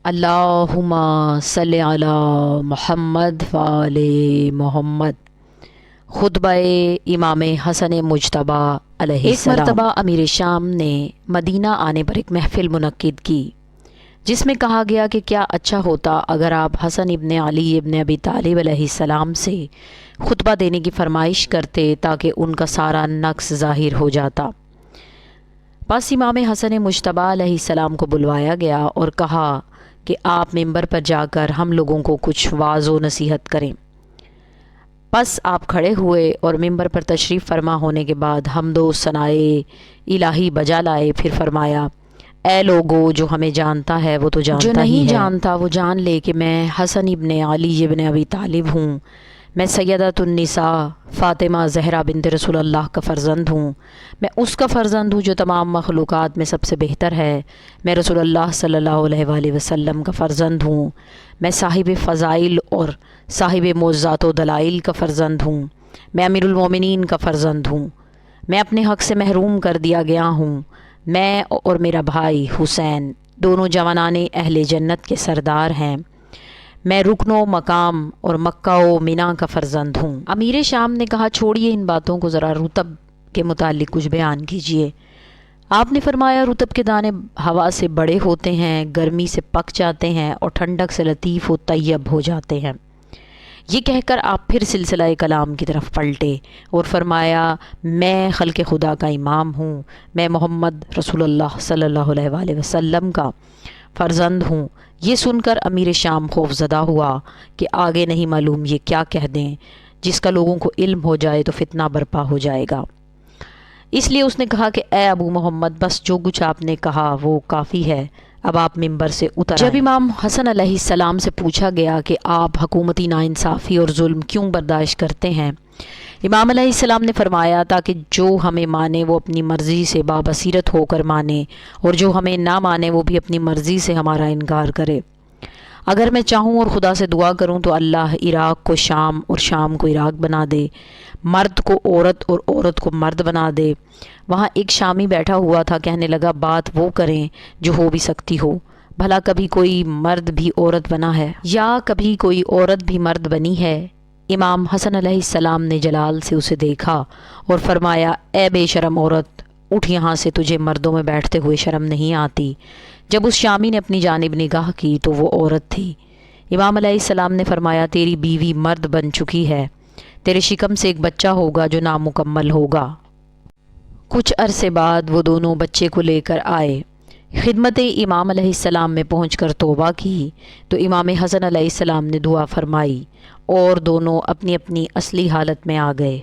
اللہم صلی علی محمد وآل محمد۔ خطبہ امام حسن مجتبیٰ علیہ السلام۔ ایک مرتبہ امیر شام نے مدینہ آنے پر ایک محفل منعقد کی جس میں کہا گیا کہ کیا اچھا ہوتا اگر آپ حسن ابن علی ابن ابی طالب علیہ السلام سے خطبہ دینے کی فرمائش کرتے تاکہ ان کا سارا نقص ظاہر ہو جاتا۔ پس امام حسن مجتبیٰ علیہ السلام کو بلوایا گیا اور کہا کہ آپ ممبر پر جا کر ہم لوگوں کو کچھ واعظ و نصیحت کریں۔ پس آپ کھڑے ہوئے اور ممبر پر تشریف فرما ہونے کے بعد حمد و ثنائے الہی بجا لائے، پھر فرمایا، اے لوگو، جو ہمیں جانتا ہے وہ تو جانتا ہی ہے، جو نہیں جانتا وہ جان لے کہ میں حسن ابن علی ابن ابی طالب ہوں، میں سیدۃ النساء فاطمہ زہرا بنت رسول اللہ کا فرزند ہوں، میں اس کا فرزند ہوں جو تمام مخلوقات میں سب سے بہتر ہے، میں رسول اللہ صلی اللہ علیہ وآلہ وسلم کا فرزند ہوں، میں صاحب فضائل اور صاحب معجزات و دلائل کا فرزند ہوں، میں امیر المومنین کا فرزند ہوں، میں اپنے حق سے محروم کر دیا گیا ہوں، میں اور میرا بھائی حسین دونوں جوانان اہل جنت کے سردار ہیں، میں رکن و مقام اور مکہ و مینا کا فرزند ہوں۔ امیر شام نے کہا، چھوڑیے ان باتوں کو، ذرا رطب کے متعلق کچھ بیان کیجیے۔ آپ نے فرمایا، رطب کے دانے ہوا سے بڑے ہوتے ہیں، گرمی سے پک جاتے ہیں اور ٹھنڈک سے لطیف و طیب ہو جاتے ہیں۔ یہ کہہ کر آپ پھر سلسلہ کلام کی طرف پلٹے اور فرمایا، میں خلق خدا کا امام ہوں، میں محمد رسول اللہ صلی اللہ علیہ وآلہ وسلم کا فرزند ہوں۔ یہ سن کر امیر شام خوف زدہ ہوا کہ آگے نہیں معلوم یہ کیا کہہ دیں، جس کا لوگوں کو علم ہو جائے تو فتنہ برپا ہو جائے گا۔ اس لیے اس نے کہا کہ اے ابو محمد، بس جو کچھ آپ نے کہا وہ کافی ہے، اب آپ ممبر سے اتر آئیں۔ جب امام حسن علیہ السلام سے پوچھا گیا کہ آپ حکومتی ناانصافی اور ظلم کیوں برداشت کرتے ہیں، امام علیہ السلام نے فرمایا، تاکہ جو ہمیں مانے وہ اپنی مرضی سے بابصیرت ہو کر مانے، اور جو ہمیں نہ مانے وہ بھی اپنی مرضی سے ہمارا انکار کرے۔ اگر میں چاہوں اور خدا سے دعا کروں تو اللہ عراق کو شام اور شام کو عراق بنا دے، مرد کو عورت اور عورت کو مرد بنا دے۔ وہاں ایک شامی بیٹھا ہوا تھا، کہنے لگا، بات وہ کریں جو ہو بھی سکتی ہو، بھلا کبھی کوئی مرد بھی عورت بنا ہے یا کبھی کوئی عورت بھی مرد بنی ہے؟ امام حسن علیہ السلام نے جلال سے اسے دیکھا اور فرمایا، اے بے شرم عورت، اٹھ یہاں سے، تجھے مردوں میں بیٹھتے ہوئے شرم نہیں آتی؟ جب اس شامی نے اپنی جانب نگاہ کی تو وہ عورت تھی۔ امام علیہ السلام نے فرمایا، تیری بیوی مرد بن چکی ہے، تیرے شکم سے ایک بچہ ہوگا جو نامکمل ہوگا۔ کچھ عرصے بعد وہ دونوں بچے کو لے کر آئے، خدمت امام علیہ السلام میں پہنچ کر توبہ کی تو امام حسن علیہ السلام نے دعا فرمائی اور دونوں اپنی اپنی اصلی حالت میں آ گئے۔